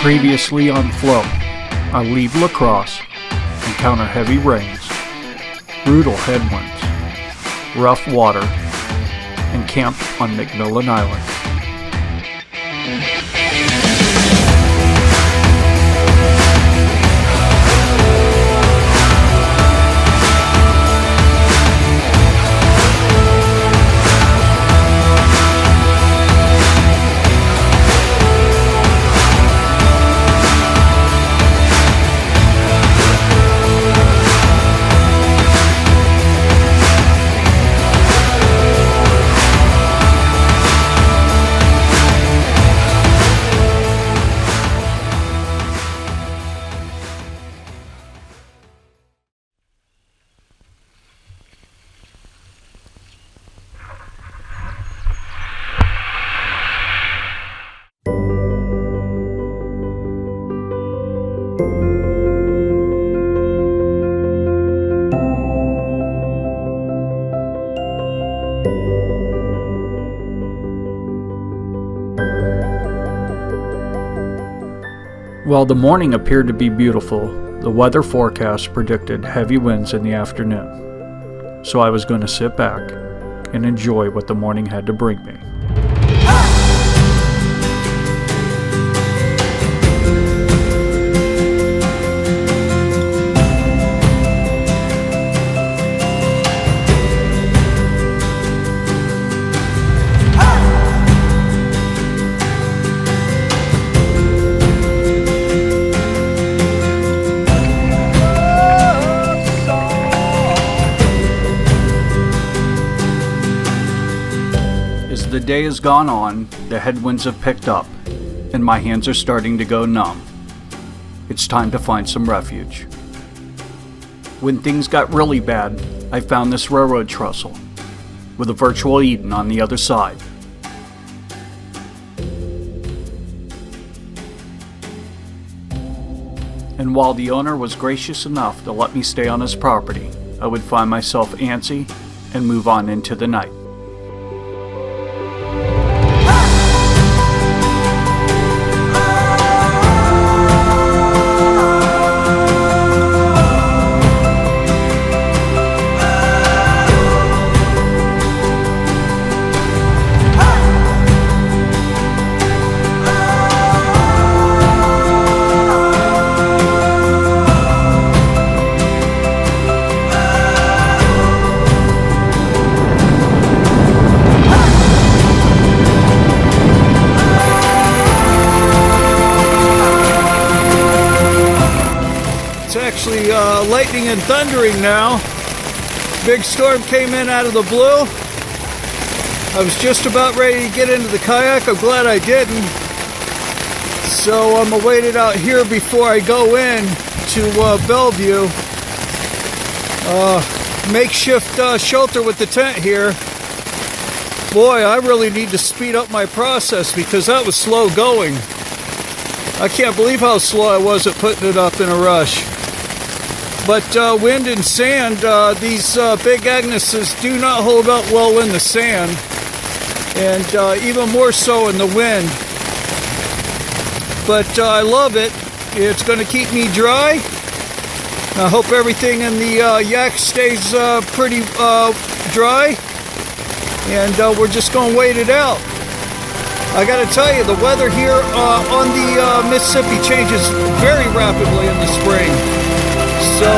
Previously on Flow, I leave La Crosse, encounter heavy rains, brutal headwinds, rough water, and camp on McMillan Island. While the morning appeared to be beautiful, the weather forecast predicted heavy winds in the afternoon, so I was going to sit back and enjoy what the morning had to bring me. As the day has gone on, the headwinds have picked up, and my hands are starting to go numb. It's time to find some refuge. When things got really bad, I found this railroad trestle, with a virtual Eden on the other side. And while the owner was gracious enough to let me stay on his property, I would find myself antsy and move on into the night. Actually lightning and thundering now. Big storm came in out of the blue. I was just about ready to get into the kayak. I'm glad I didn't. So I'm awaited out here before I go in to Bellevue. Makeshift shelter with the tent here. Boy, I really need to speed up my process because that was slow going. I can't believe how slow I was at putting it up in a rush. But wind and sand, these big Agneses do not hold up well in the sand, and even more so in the wind. But I love it. It's going to keep me dry. I hope everything in the yak stays pretty dry, and we're just going to wait it out. I got to tell you, the weather here on the Mississippi changes very rapidly in the spring. So,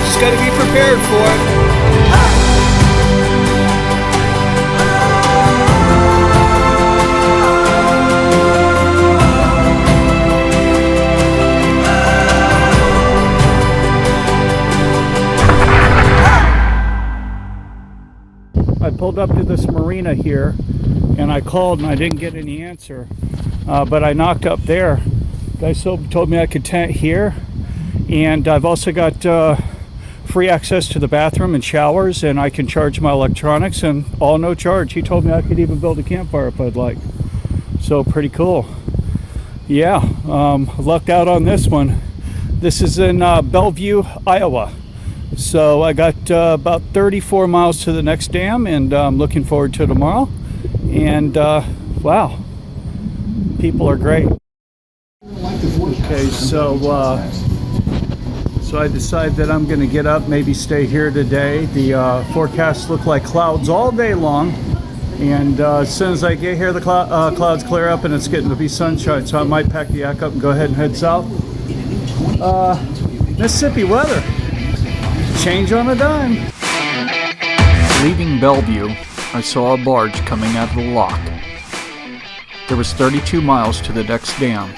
just got to be prepared for it. I pulled up to this marina here, and I called and I didn't get any answer, but I knocked up there. Guys told me I could tent here, and I've also got free access to the bathroom and showers, and I can charge my electronics and all no charge. He told me I could even build a campfire if I'd like. So pretty cool. Yeah, lucked out on this one. This is in Bellevue, Iowa. So I got about 34 miles to the next dam, and I'm looking forward to tomorrow. And wow, people are great. Okay, so I decided that I'm going to get up, maybe stay here today. The forecasts look like clouds all day long, and as soon as I get here, the clouds clear up and it's getting to be sunshine. So I might pack the yak up and go ahead and head south. Mississippi weather, change on a dime. Leaving Bellevue, I saw a barge coming out of the lock. There was 32 miles to the next dam,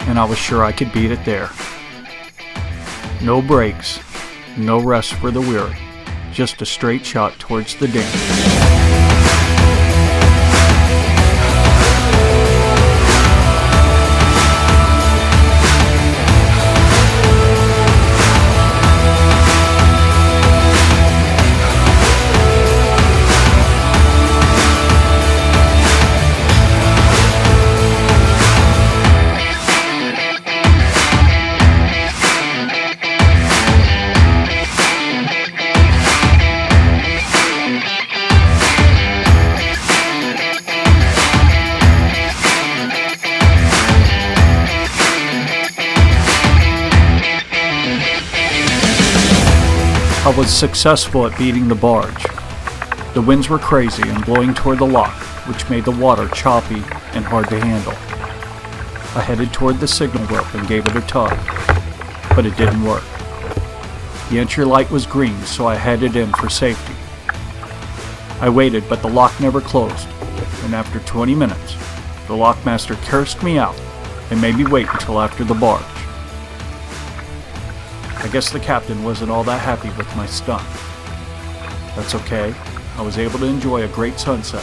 and I was sure I could beat it there. No brakes, no rest for the weary, just a straight shot towards the dam. I was successful at beating the barge. The winds were crazy and blowing toward the lock, which made the water choppy and hard to handle. I headed toward the signal rope and gave it a tug, but it didn't work. The entry light was green, so I headed in for safety. I waited, but the lock never closed, and after 20 minutes, the lockmaster cursed me out and made me wait until after the barge. I guess the captain wasn't all that happy with my stunt. That's okay. I was able to enjoy a great sunset,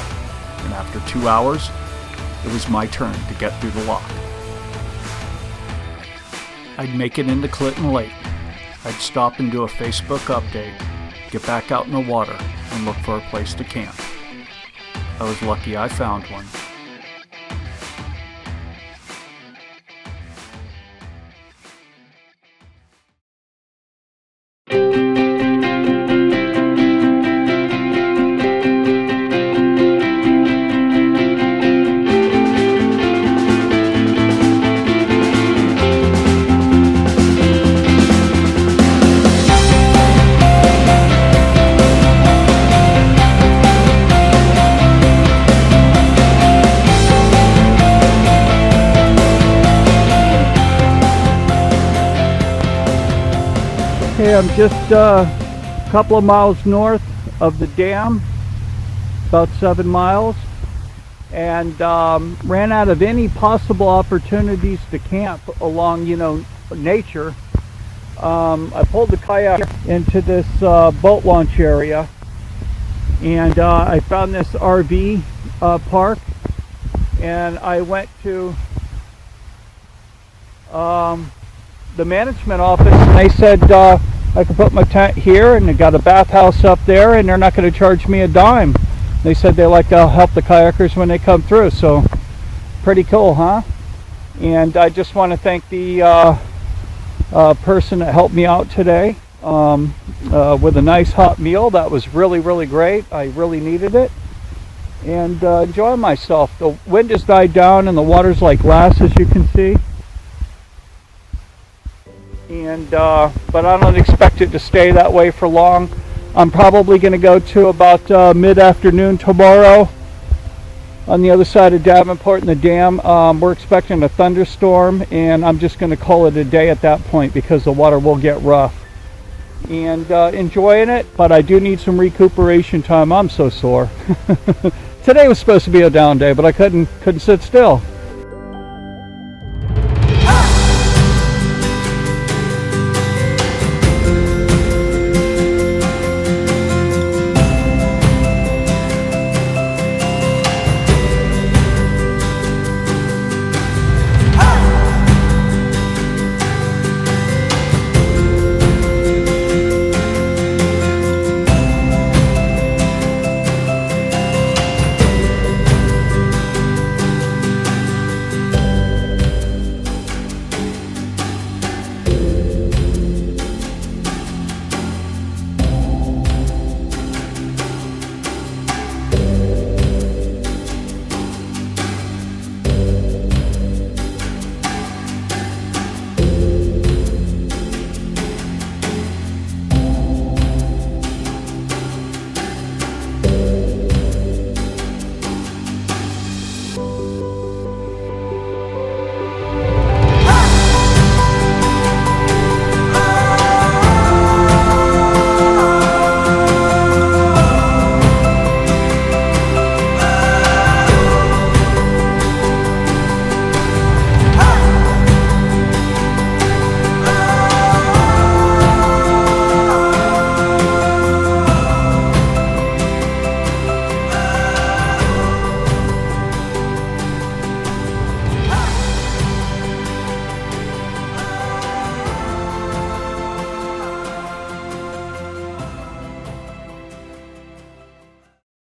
and after 2 hours, it was my turn to get through the lock. I'd make it into Clinton Lake. I'd stop and do a Facebook update, get back out in the water, and look for a place to camp. I was lucky I found one. Okay, I'm just a couple of miles north of the dam, about 7 miles, and ran out of any possible opportunities to camp along, nature. I pulled the kayak into this boat launch area, and I found this RV park, and I went to the management office, and they said I could put my tent here, and they got a bathhouse up there, and they're not going to charge me a dime. They said they like to help the kayakers when they come through, so pretty cool, huh? And I just want to thank the person that helped me out today with a nice hot meal. That was really, really great. I really needed it, and enjoying myself. The wind has died down, and the water's like glass, as you can see. And but I don't expect it to stay that way for long. I'm probably going to go to about mid-afternoon tomorrow on the other side of Davenport in the dam. We're expecting a thunderstorm, and I'm just going to call it a day at that point because the water will get rough. And enjoying it, but I do need some recuperation time. I'm so sore. Today was supposed to be a down day, but I couldn't sit still.